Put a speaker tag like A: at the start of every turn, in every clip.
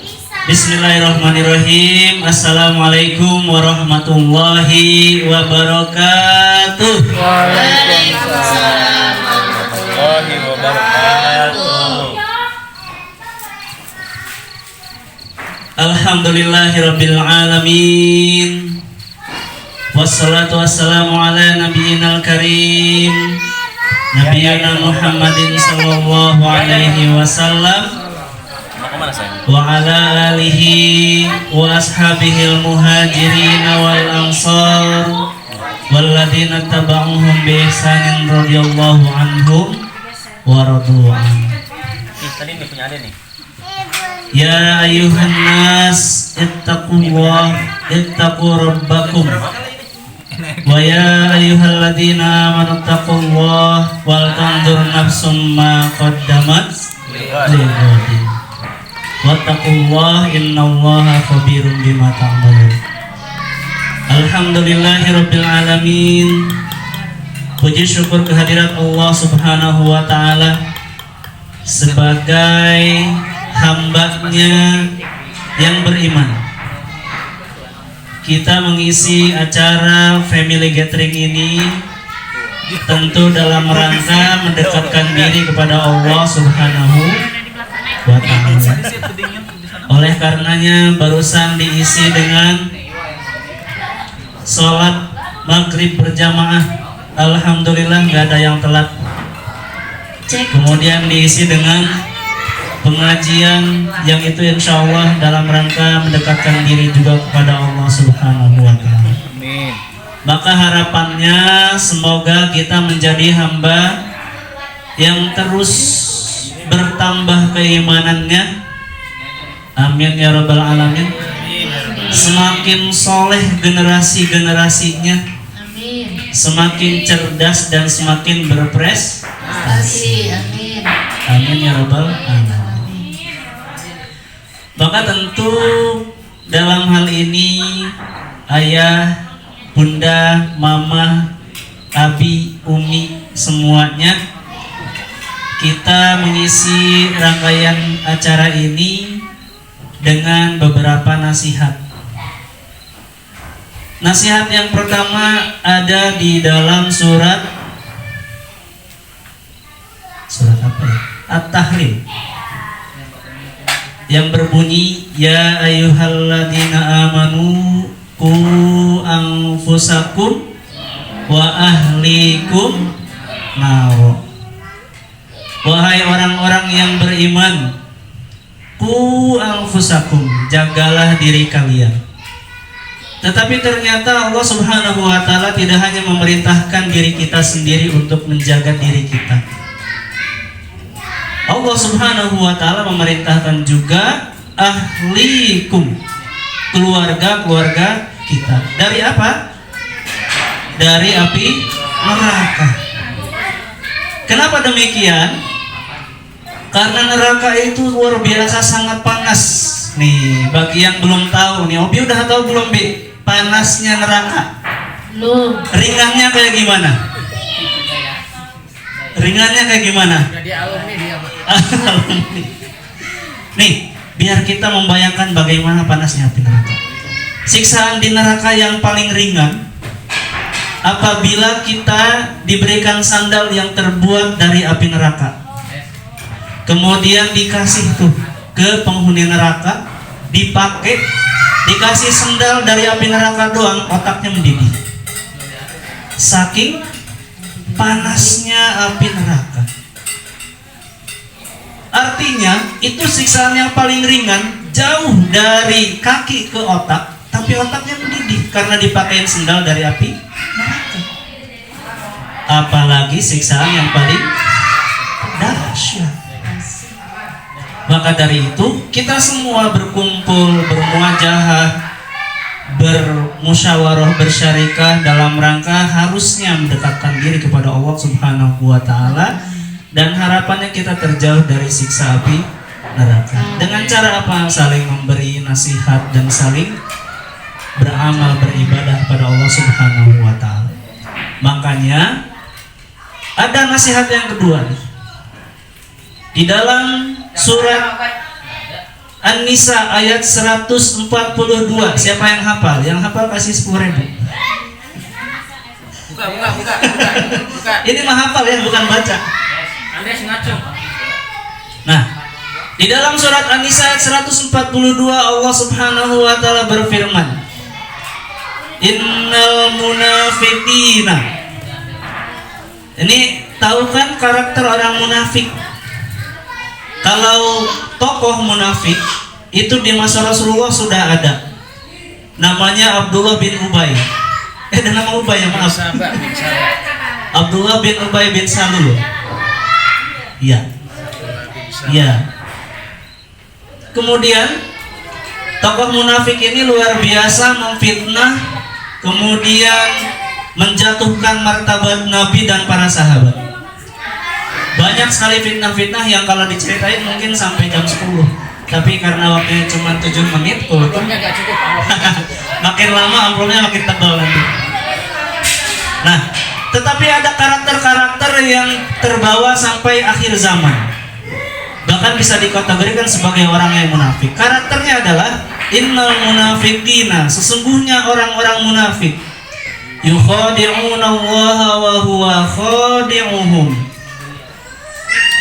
A: Bismillahirrahmanirrahim. Assalamualaikum warahmatullahi wabarakatuh.
B: Waalaikumsalam warahmatullahi wabarakatuh.
A: Alhamdulillahirabbil alamin. Wassalatu wassalamu ala nabiyyinal karim, nabiyana Muhammadin sallallahu alaihi wasallam wa ala alihi wa ashabihil muhajirin wal ansar walladzina taba'uhum bi ihsanin radhiyallahu anhum wa radu an.
B: Tadi dia punya ada nih.
A: Ya ayuhan nas ittaqu rabbakum wa ya ayyuhalladzina amanu taqullaha wal tanzur nafsum ma qaddamat lighadin wattaqullaha innallaha khabirum bima ta'malun. Alhamdulillahirabbil alamin. Puji syukur kehadirat Allah Subhanahu wa taala sebagai hambanya yang beriman. Kita mengisi acara family gathering ini tentu dalam rangka mendekatkan diri kepada Allah Subhanahu wa ta'ala. Oleh karenanya barusan diisi dengan sholat maghrib berjamaah. Alhamdulillah gak ada yang telat. Kemudian diisi dengan pengajian yang itu insya Allah dalam rangka mendekatkan diri juga kepada Allah Subhanahu wa ta'ala. Maka harapannya semoga kita menjadi hamba yang terus bertambah keimanannya. Amin ya rabbal alamin. Semakin soleh generasi-generasinya, semakin cerdas dan semakin berprestasi. Amin ya rabbal alamin. Maka tentu dalam hal ini ayah, bunda, mama, abi, umi semuanya kita mengisi rangkaian acara ini dengan beberapa nasihat. Nasihat yang pertama ada di dalam surat apa ya? At-Tahrim yang berbunyi ya ayyuhalladzina amanu qu anfusakum wa ahlikum nar. Wahai orang-orang yang beriman, qu anfusakum, jagalah diri kalian. Tetapi ternyata Allah Subhanahu wa ta'ala tidak hanya memerintahkan diri kita sendiri untuk menjaga diri kita. Allah Subhanahu wa ta'ala memerintahkan juga ahlikum, keluarga-keluarga kita. Dari apa? Dari api neraka. Kenapa demikian? Karena neraka itu luar biasa sangat panas. Nih, bagi yang belum tahu nih, Obi udah tahu belum, Bi? Panasnya neraka.
C: Belum.
A: Ringannya kayak gimana? Ringannya kayak gimana? Nih, biar kita membayangkan bagaimana panasnya api neraka. Siksaan di neraka yang paling ringan apabila kita diberikan sandal yang terbuat dari api neraka. Kemudian dikasih tuh ke penghuni neraka, dipakai, dikasih sandal dari api neraka doang, otaknya mendidih. Saking panasnya api neraka. Artinya itu siksaan yang paling ringan, jauh dari kaki ke otak, tapi otaknya mendidih karena dipakai sandal dari api neraka. Apalagi siksaan yang paling dahsyat. Maka dari itu kita semua berkumpul, bermuajahah, bermusyawarah, bersyarikah dalam rangka harusnya mendekatkan diri kepada Allah Subhanahu wa ta'ala, dan harapannya kita terjauh dari siksa api neraka. Dengan cara apa? Saling memberi nasihat dan saling beramal, beribadah pada Allah Subhanahu wa ta'ala. Makanya ada nasihat yang kedua nih. Di dalam surat An-Nisa ayat 142. Siapa yang hafal? Yang hafal kasih 10.000.
B: Buka.
A: Ini mah hafal ya, bukan baca.
B: Anda ngaco.
A: Nah, di dalam surat An-Nisa ayat 142 Allah Subhanahu wa taala berfirman, Innal munafiqina. Ini tahu kan karakter orang munafik? Kalau tokoh munafik itu di masa Rasulullah sudah ada. Namanya Abdullah bin Ubay. Ada nama Ubay ya, maaf. Abdullah bin Ubay bin Salul. Iya. Iya. Kemudian tokoh munafik ini luar biasa memfitnah, kemudian menjatuhkan martabat Nabi dan para sahabat. Banyak sekali fitnah-fitnah yang kalau diceritain mungkin sampai jam 10. Tapi karena waktunya cuma 7 menit,
B: Amplopnya gak cukup.
A: makin lama amplopnya makin tebal nanti. Nah, tetapi ada karakter-karakter yang terbawa sampai akhir zaman. Bahkan bisa dikategorikan sebagai orang yang munafik. Karakternya adalah innal munafiqina, sesungguhnya orang-orang munafik yukhadi'una Allah wa huwa khadi'uhum.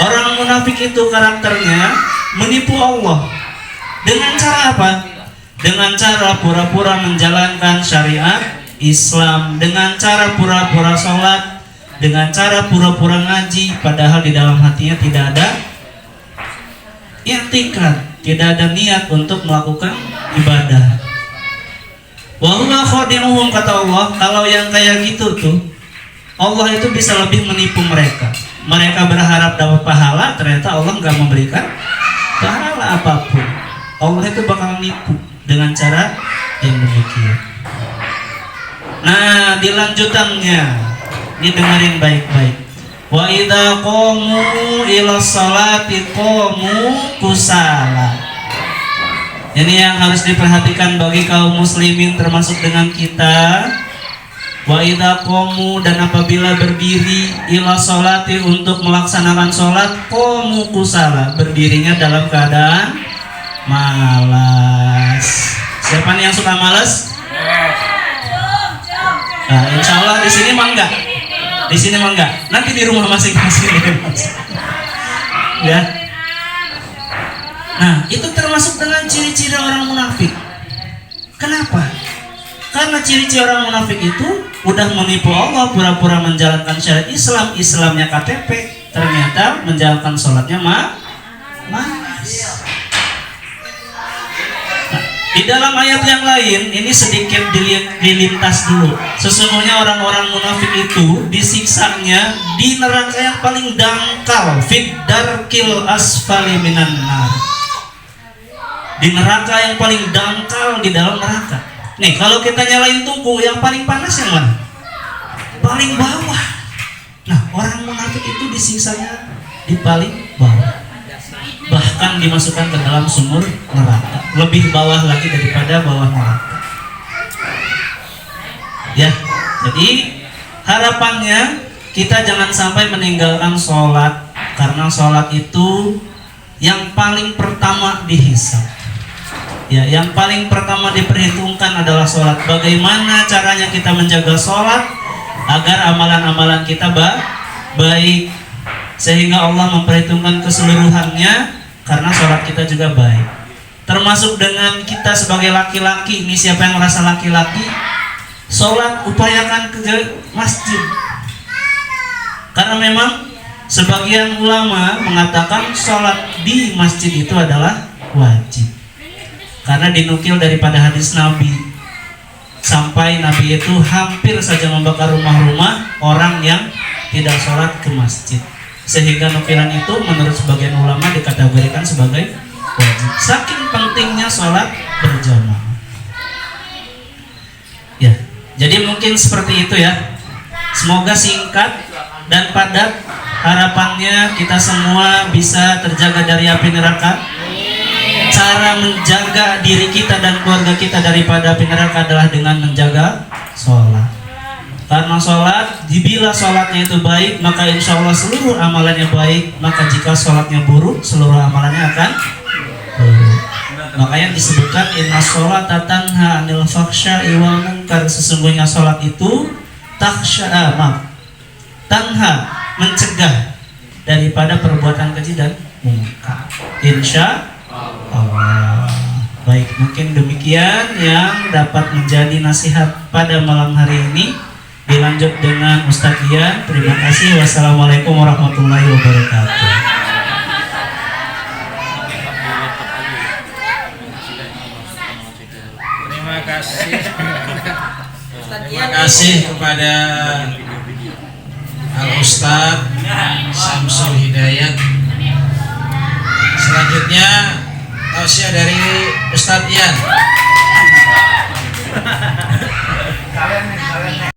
A: Orang munafik itu karakternya menipu Allah. Dengan cara apa? Dengan cara pura-pura menjalankan syariat Islam, dengan cara pura-pura sholat, dengan cara pura-pura ngaji, padahal di dalam hatinya tidak ada i'tikad, tidak ada niat untuk melakukan ibadah. Wa huwa khadi'uhum, kata Allah. Kalau yang kayak gitu tuh, Allah itu bisa lebih menipu mereka. Mereka berharap dapat pahala, ternyata Allah nggak memberikan pahala apapun. Allah itu bakal nipu dengan cara yang demikian. Nah, di lanjutannya, didengarin baik-baik. Wa idza qamu ila sholati qamu kusala. Ini yang harus diperhatikan bagi kaum muslimin termasuk dengan kita. Wa idza qamu, dan apabila berdiri ila sholati, untuk melaksanakan sholat, qamu kusala, berdirinya dalam keadaan malas. Siapa nih yang suka malas? Nah, insya Allah di sini mah enggak. Di sini mah enggak. Nanti di rumah masing-masing. Ya. Nah, itu termasuk dengan ciri-ciri orang munafik. Kenapa? Karena ciri-ciri orang munafik itu udah menipu Allah, pura-pura menjalankan syariat Islam, Islamnya KTP, ternyata menjalankan sholatnya malas. Nah, di dalam ayat yang lain ini sedikit dilintas dulu. Sesungguhnya orang-orang munafik itu disiksanya di neraka yang paling dangkal, fid darkil asfali minan nar. Di neraka yang paling dangkal, di dalam neraka. Nih, kalau kita nyalain tungku, yang paling panas yang mana? Paling bawah. Nah, orang munafik itu disiksanya di paling bawah. Bahkan dimasukkan ke dalam sumur neraka, lebih bawah lagi daripada bawah neraka. Ya, jadi harapannya kita jangan sampai meninggalkan sholat, karena sholat itu yang paling pertama dihisab. Ya, yang paling pertama diperhitungkan adalah sholat. Bagaimana caranya kita menjaga sholat agar amalan-amalan kita baik, sehingga Allah memperhitungkan keseluruhannya, karena sholat kita juga baik. Termasuk dengan kita sebagai laki-laki. Ini siapa yang merasa laki-laki? Sholat upayakan ke masjid. Karena memang sebagian ulama mengatakan sholat di masjid itu adalah wajib. Karena dinukil daripada hadis Nabi, sampai Nabi itu hampir saja membakar rumah-rumah orang yang tidak sholat ke masjid. Sehingga nukilan itu menurut sebagian ulama dikategorikan sebagai wajib. Saking pentingnya sholat berjamaah. Ya, jadi mungkin seperti itu ya. Semoga singkat dan padat. Harapannya kita semua bisa terjaga dari api neraka. Cara menjaga diri kita dan keluarga kita daripada api neraka adalah dengan menjaga sholat. Karena sholat, bila sholatnya itu baik, maka insya Allah seluruh amalannya baik. Maka jika sholatnya buruk, seluruh amalannya akan buruk. Makanya disebutkan inna sholata tanha 'anil fahsya'i wal munkar, sesungguhnya sholat itu tanha, mencegah daripada perbuatan keji dan munkar. Insya Allah. Baik, mungkin demikian yang dapat menjadi nasihat pada malam hari ini. Dilanjut dengan Ustadz Ian. Terima kasih. Wassalamualaikum warahmatullahi wabarakatuh.
C: Terima kasih. Terima kasih kepada Al Ustadz Samsul Hidayat. Selanjutnya tausiah dari Ustadz Ian.